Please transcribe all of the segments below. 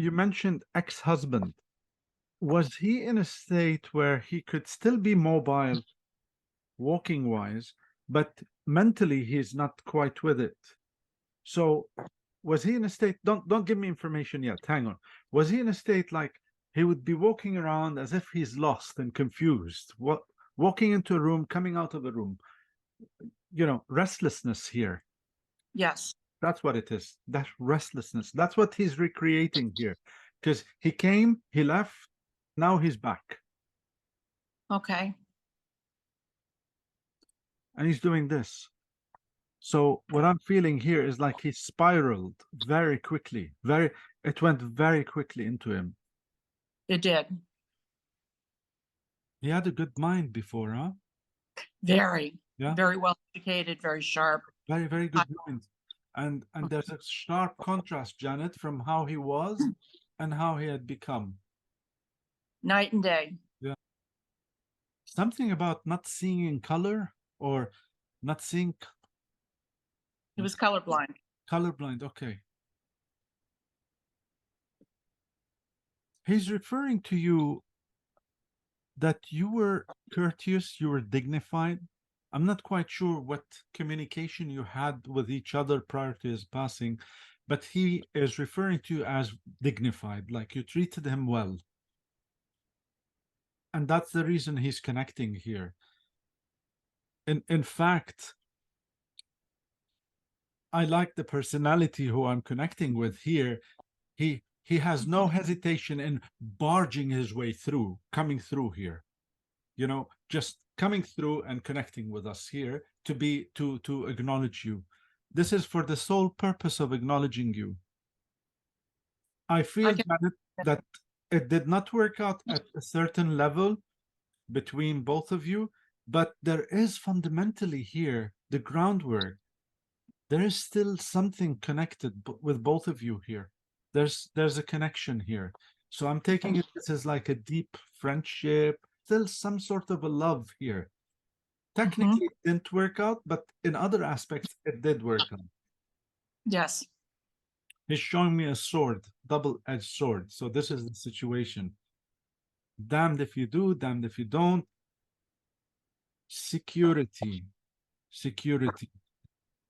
you mentioned ex-husband. Was he in a state where he could still be mobile, walking wise, but mentally he's not quite with it? So was he in a state, don't give me information yet, hang on. Was he in a state like he would be walking around as if he's lost and confused, walking into a room, coming out of a room, restlessness here? Yes. That's what it is. That restlessness. That's what he's recreating here. Because he came, he left, now he's back. Okay. And he's doing this. So what I'm feeling here is like he spiraled very quickly. It went very quickly into him. It did. He had a good mind before, huh? Very. Yeah. Very well educated, very sharp. Very, very good mind. And there's a sharp contrast, Janet, from how he was and how he had become. Night and day. Yeah. Something about not seeing in color or not seeing. He was colorblind. Colorblind, okay. He's referring to you that you were courteous, you were dignified. I'm not quite sure what communication you had with each other prior to his passing, but he is referring to you as dignified, like you treated him well. And that's the reason he's connecting here. In fact, I like the personality who I'm connecting with here. He has no hesitation in barging his way through, coming through here. Just coming through and connecting with us here to acknowledge you. This is for the sole purpose of acknowledging you. I feel that it did not work out at a certain level between both of you, but there is fundamentally here the groundwork. There is still something connected with both of you here. There's a connection here. So I'm taking it this is like a deep friendship, still some sort of a love here. Technically, it didn't work out, but in other aspects, it did work out. Yes. He's showing me a sword, double-edged sword. So this is the situation. Damned if you do, damned if you don't. Security.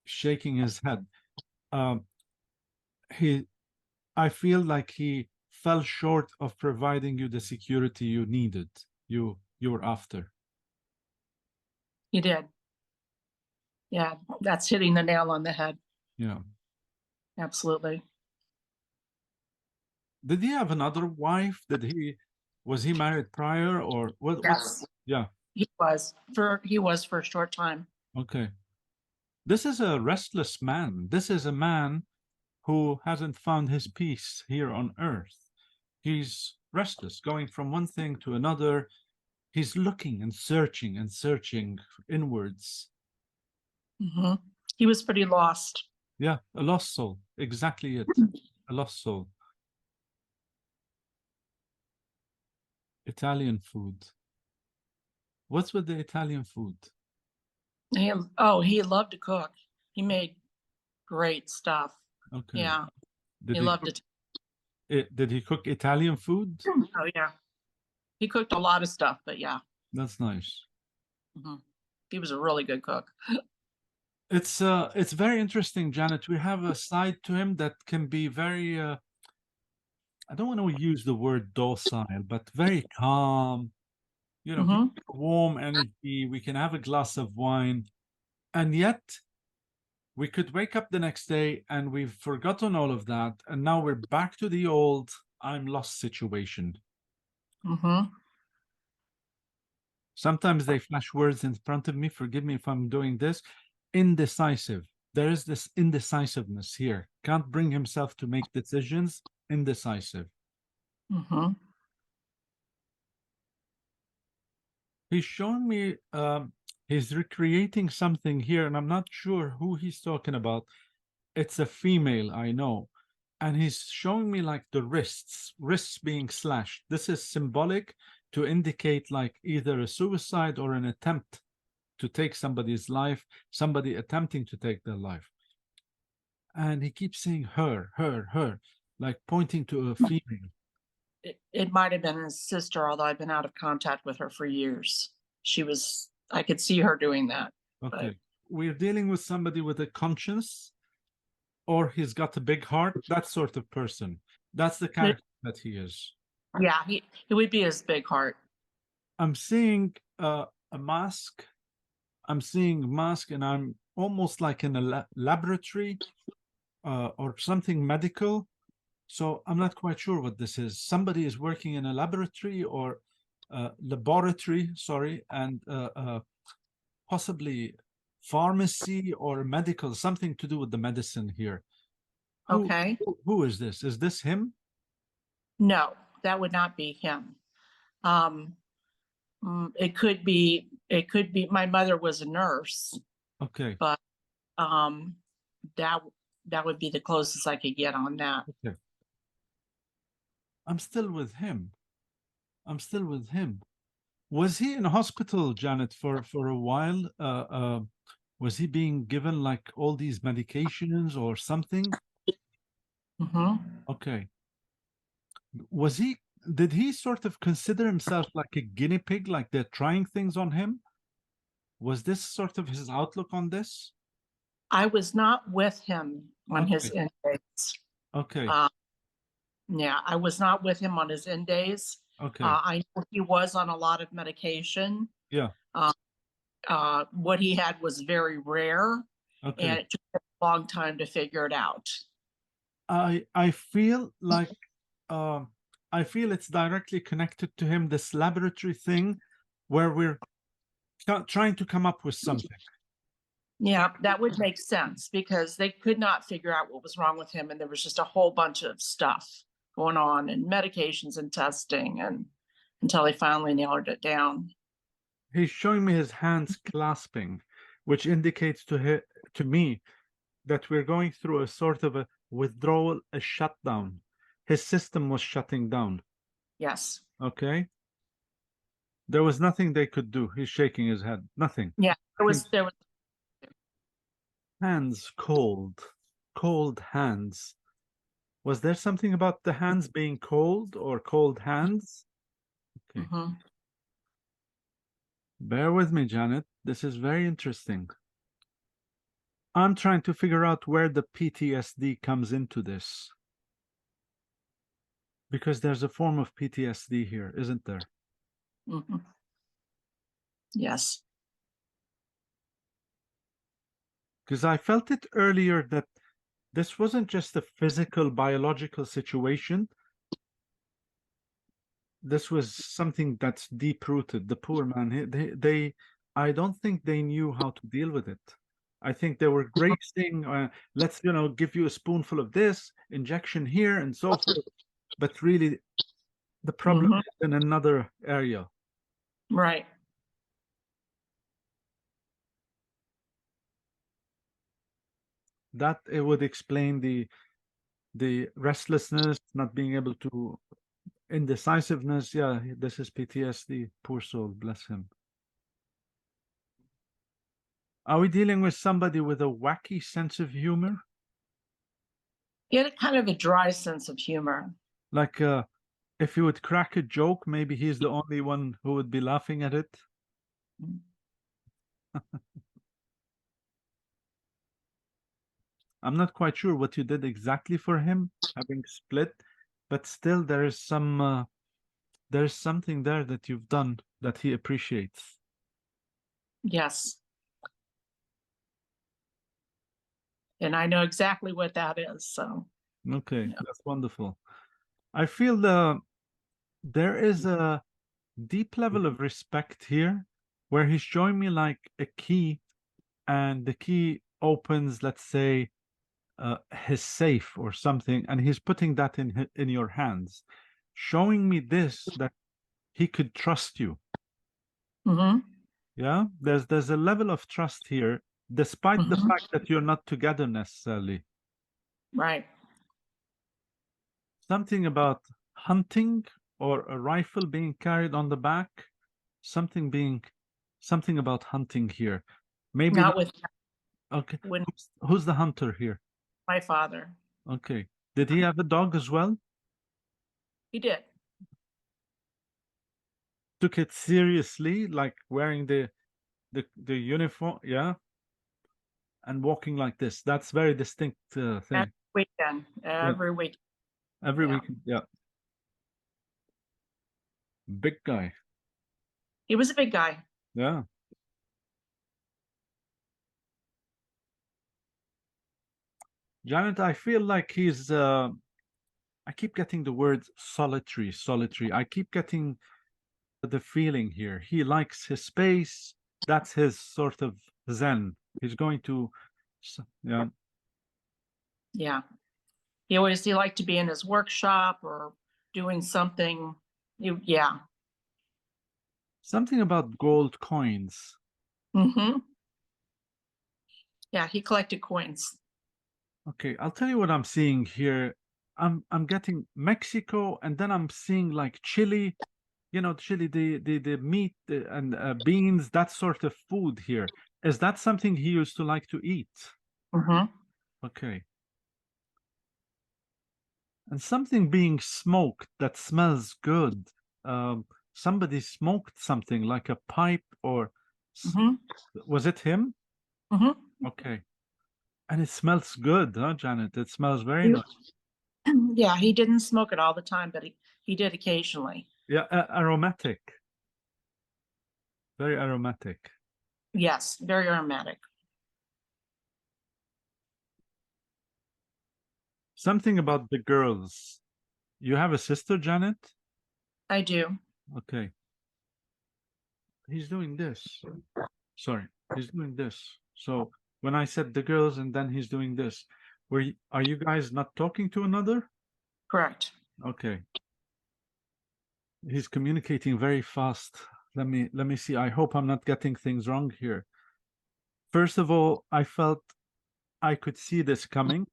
Shaking his head. I feel like he fell short of providing you the security you needed, you were after. He did. Yeah, that's hitting the nail on the head. Yeah. Absolutely. Did he have another wife? Was he married prior or what? Yes. Yeah. He was for a short time. Okay. This is a restless man. This is a man who hasn't found his peace here on earth. He's restless, going from one thing to another. He's looking and searching inwards. He was pretty lost. Yeah, a lost soul. Exactly it. A lost soul. Italian food. What's with the Italian food? He loved to cook. He made great stuff. Okay. Yeah. He loved it. Did he cook Italian food? Oh, yeah. He cooked a lot of stuff, but yeah. That's nice. He was a really good cook. It's very interesting, Janet. We have a side to him that can be very, I don't want to use the word docile, but very calm, warm energy. We can have a glass of wine. And yet we could wake up the next day and we've forgotten all of that. And now we're back to the old I'm lost situation. Sometimes they flash words in front of me. Forgive me if I'm doing this. Indecisive. There is this indecisiveness here. Can't bring himself to make decisions. Indecisive. He's showing me, he's recreating something here, and I'm not sure who he's talking about. It's a female, I know. And he's showing me like the wrists being slashed. This is symbolic to indicate like either a suicide or an attempt to take somebody's life, somebody attempting to take their life. And he keeps saying her. like pointing to a female. It might have been his sister, although I've been out of contact with her for years. I could see her doing that. Okay. We're dealing with somebody with a conscience, or he's got a big heart, that sort of person. That's the character that he is. Yeah, it would be his big heart. I'm seeing a mask. I'm seeing mask, and I'm almost like in a laboratory or something medical. So I'm not quite sure what this is. Somebody is working in a laboratory or laboratory, sorry, and possibly pharmacy or medical, something to do with the medicine here. Okay. Who is this? Is this him? No, that would not be him. It could be, my mother was a nurse, Okay. but that would be the closest I could get on that. Okay. I'm still with him. I'm still with him. Was he in hospital, Janet, for a while? Was he being given like all these medications or something? Hmm. Okay. Did he sort of consider himself like a guinea pig, like they're trying things on him? Was this sort of his outlook on this? I was not with him on his Okay. end days. Okay. Yeah, I was not with him on his end days. Okay. I know he was on a lot of medication. Yeah. What he had was very rare, and Okay. it took a long time to figure it out. I feel like I feel it's directly connected to him, this laboratory thing where we're trying to come up with something. Yeah, that would make sense because they could not figure out what was wrong with him, and there was just a whole bunch of stuff going on and medications and testing, and until they finally nailed it down. He's showing me his hands clasping, which indicates to me that we're going through a sort of a withdrawal, a shutdown. His system was shutting down. Yes. Okay. There was nothing they could do. He's shaking his head. Nothing. Yeah, there was Hands cold. Cold hands. Was there something about the hands being cold or cold hands? Okay. Mhm. Bear with me, Janet. This is very interesting. I'm trying to figure out where the PTSD comes into this. Because there's a form of PTSD here, isn't there? Mhm. Yes. Because I felt it earlier that this wasn't just a physical, biological situation. This was something that's deep-rooted. The poor man, I don't think they knew how to deal with it. I think they were gracing, let's, give you a spoonful of this, injection here, and so forth. But really, the problem is in another area. Right. That it would explain the restlessness, not being able to, indecisiveness. Yeah, this is PTSD. Poor soul, bless him. Are we dealing with somebody with a wacky sense of humor? He had a kind of a dry sense of humor. Like if he would crack a joke, maybe he's the only one who would be laughing at it. I'm not quite sure what you did exactly for him, having split, but still there's something there that you've done that he appreciates. Yes. And I know exactly what that is. So Okay, yeah. that's wonderful. I feel there is a deep level of respect here where he's showing me like a key, and the key opens, let's say, his safe or something, and he's putting that in your hands, showing me this, that he could trust you. Yeah, there's a level of trust here, despite the fact that you're not together necessarily. Right. Something about hunting or a rifle being carried on the back, something about hunting here. Maybe Not with okay. when Who's the hunter here? my father. Okay. Did he have a dog as well? He did. Took it seriously, like wearing the uniform, yeah, and walking like this. That's very distinct thing. Every weekend, every week. Every Yeah. weekend, yeah. Big guy, He was a big guy. yeah. Janet, I feel like he's I keep getting the word solitary, solitary. I keep getting the feeling here. He likes his space. That's his sort of zen. He's going to, yeah. Yeah. He liked to be in his workshop or doing something. Yeah. Something about gold coins. Mm-hmm. Yeah, he collected coins. Okay, I'll tell you what I'm seeing here. I'm getting Mexico, and then I'm seeing like chili, chili, the meat and beans, that sort of food here. Is that something he used to like to eat? Mm-hmm. Okay. And something being smoked that smells good. Somebody smoked something like a pipe or Mm-hmm. was it him? Mm-hmm. Okay. And it smells good, huh, Janet? It smells very nice. Yeah, he didn't smoke it all the time, but he did occasionally. Yeah, aromatic. Very aromatic. Yes, very aromatic. Something about the girls. You have a sister, Janet? I do. Okay. He's doing this. Sorry, he's doing this. So when I said the girls and then he's doing this, are you guys not talking to another? Correct. Okay. He's communicating very fast. Let me see. I hope I'm not getting things wrong here. First of all, I felt I could see this coming.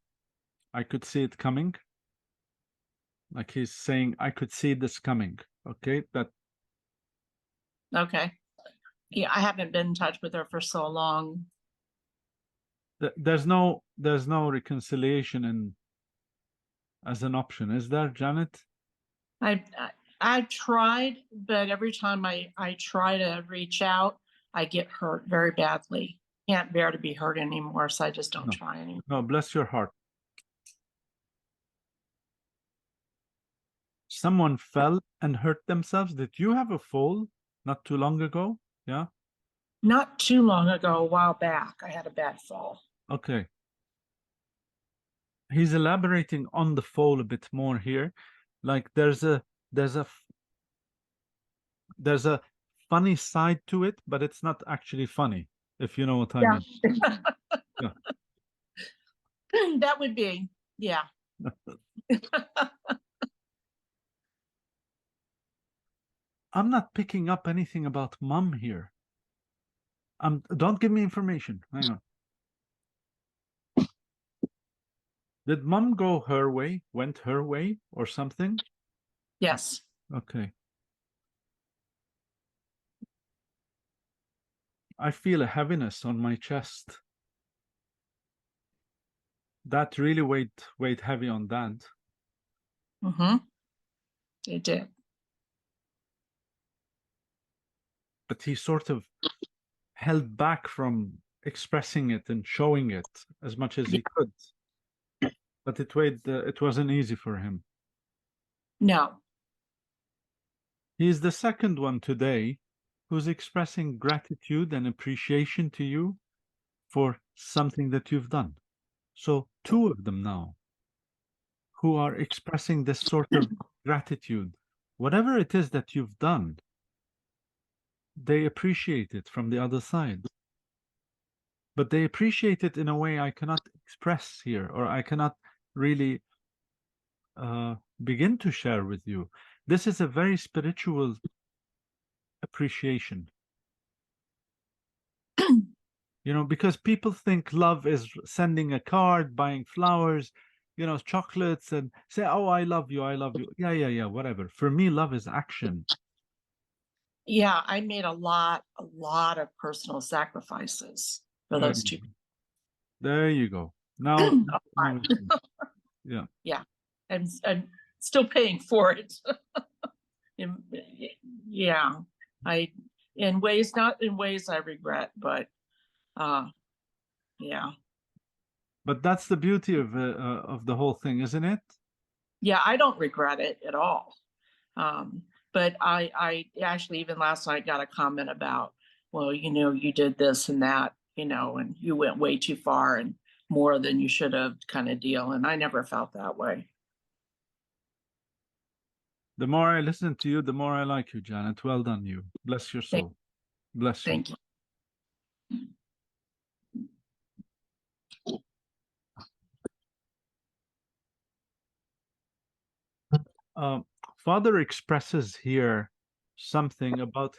I could see it coming. Like he's saying, I could see this coming. Okay, that Okay. Yeah, I haven't been in touch with her for so long. there's no reconciliation in as an option, is there, Janet? I tried, but every time I try to reach out, I get hurt very badly. Can't bear to be hurt anymore, so I just don't No. try anymore. No, bless your heart. Someone fell and hurt themselves. Did you have a fall not too long ago? Yeah. Not too long ago, a while back, I had a bad fall. Okay. He's elaborating on the fall a bit more here. Like there's a funny side to it, but it's not actually funny, if you know what I mean. Yeah. That would be, yeah. I'm not picking up anything about mom here. Don't give me information. Hang on. Did mom go her way, went her way or something? Yes. Okay. I feel a heaviness on my chest. That really weighed heavy on Dad. Mm-hmm. It did. But he sort of held back from expressing it and showing it as much as he could. But it wasn't easy for him. No. He's the second one today who's expressing gratitude and appreciation to you for something that you've done. So two of them now who are expressing this sort of gratitude. Whatever it is that you've done, they appreciate it from the other side. But they appreciate it in a way I cannot express here, or I cannot really begin to share with you. This is a very spiritual appreciation. Because people think love is sending a card, buying flowers, chocolates, and say, oh, I love you, I love you. Yeah, whatever. For me, love is action. Yeah, I made a lot of personal sacrifices for those two. There you go. Now, Yeah. Yeah. And I'm still paying for it. In- Yeah, I, not in ways I regret, but, yeah. But that's the beauty of the whole thing, isn't it? Yeah, I don't regret it at all. But I actually even last night got a comment about, well, you did this and that, and you went way too far and more than you should have kind of deal. And I never felt that way. The more I listen to you, the more I like you, Janet. Well done, you. Bless your Thank, soul. Bless you. thank you. Uh, Father expresses here something about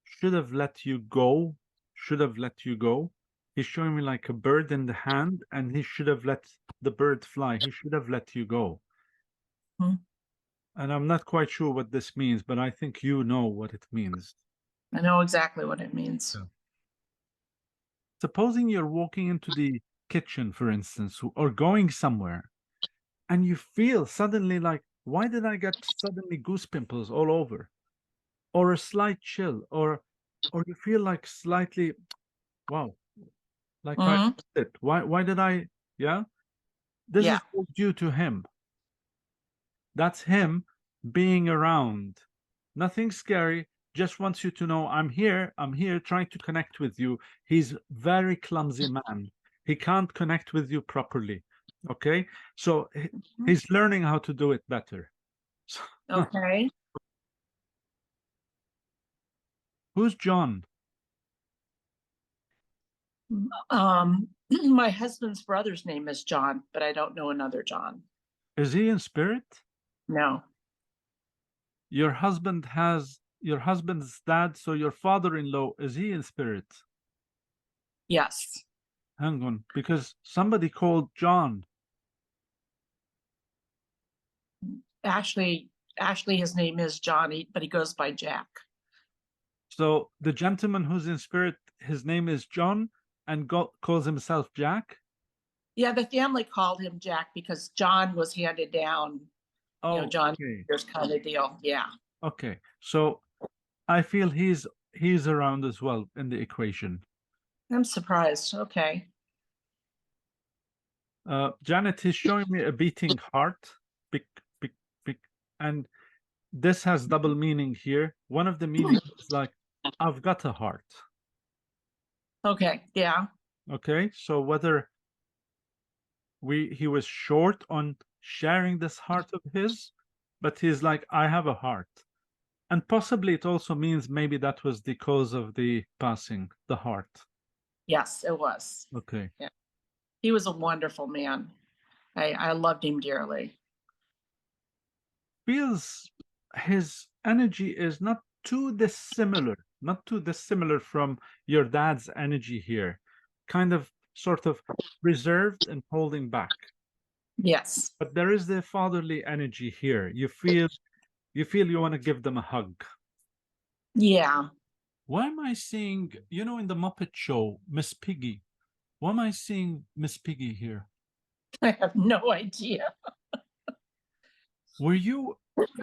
should have let you go, should have let you go. He's showing me like a bird in the hand, and he should have let the bird fly. He should have let you go. Hmm. And I'm not quite sure what this means, but I think you know what it means. I know exactly what it means. Yeah. Supposing you're walking into the kitchen, for instance, or going somewhere, and you feel suddenly like, why did I get suddenly goose pimples all over? Or a slight chill, or you feel like slightly, wow, like I Hmm. it. Why did I, yeah? This Yeah. is all due to him. That's him being around. Nothing scary, just wants you to know I'm here trying to connect with you. He's very clumsy man. He can't connect with you properly. Okay? So he's learning how to do it better. So, Okay. who's John? My husband's brother's name is John, but I don't know another John. Is he in spirit? No. Your husband's dad, so your father-in-law, is he in spirit? Yes. Hang on, because somebody called John. Actually, his name is Johnny, but he goes by Jack. So the gentleman who's in spirit, his name is John, and calls himself Jack. Yeah, the family called him Jack because John was handed down, Oh, John okay. Deere's kind of deal. Yeah. Okay. So I feel he's around as well in the equation. I'm surprised. Okay. Janet is showing me a beating heart. Big, big, big. And this has double meaning here. One of the meanings is like, I've got a heart. Okay. Yeah. Okay. So whether he was short on sharing this heart of his, but he's like, I have a heart. And possibly it also means maybe that was the cause of the passing, the heart. Yes, it was. Okay. Yeah. He was a wonderful man. I loved him dearly. Feels his energy is not too dissimilar from your dad's energy here. Kind of sort of reserved and holding back. Yes. But there is the fatherly energy here. You want to give them a hug. Yeah. Why am I seeing, in the Muppet Show, Miss Piggy? Why am I seeing Miss Piggy here? I have no idea. Were you,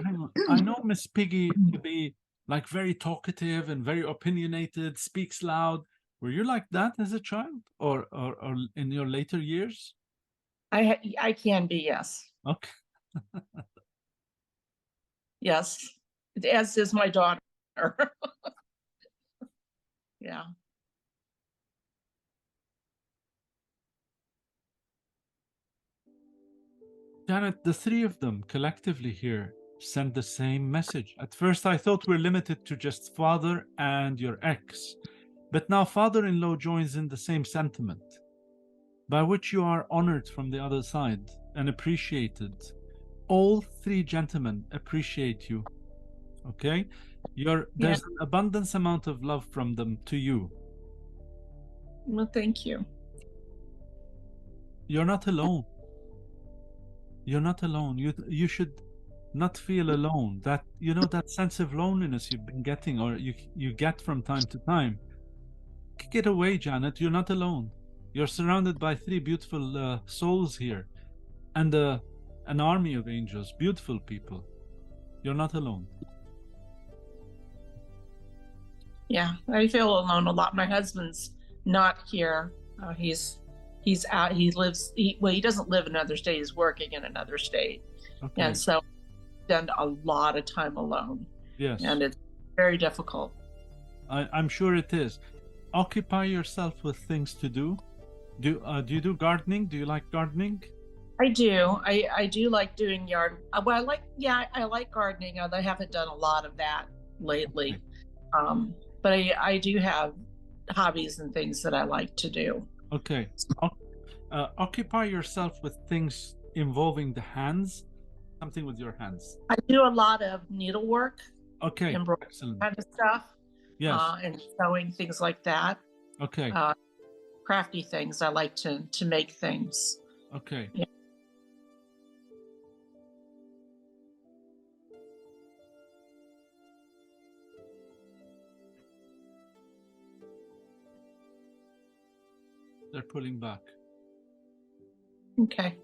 hang on, I know Miss Piggy to be like very talkative and very opinionated, speaks loud. Were you like that as a child or in your later years? I can be, yes. Okay. Yes. As is my daughter. Yeah. Janet, the three of them collectively here send the same message. At first, I thought we're limited to just father and your ex, but now father-in-law joins in the same sentiment, by which you are honored from the other side and appreciated. All three gentlemen appreciate you. Okay? There's an abundance amount of love from them to you. Well, thank you. You're not alone. You're not alone. You should not feel alone. That that sense of loneliness you've been getting, or you get from time to time. Kick it away, Janet. You're not alone. You're surrounded by three beautiful souls here. and an army of angels, beautiful people. You're not alone. Yeah, I feel alone a lot. My husband's not here. He's out. He lives. Well, he doesn't live in another state. He's working in another state, Okay. and so spend a lot of time alone. Yes. And it's very difficult. I'm sure it is. Occupy yourself with things to do. Do you do gardening? Do you like gardening? I do. I do like doing yard. Well, I like gardening. I haven't done a lot of that lately. Okay. But I do have hobbies and things that I like to do. Okay. Occupy yourself with things involving the hands, something with your hands. I do a lot of needlework, Okay. embroidery Excellent. kind of stuff. Yes. And sewing, things like that. Okay. Crafty things. I like to make things. Okay. Yeah. They're pulling back. Okay.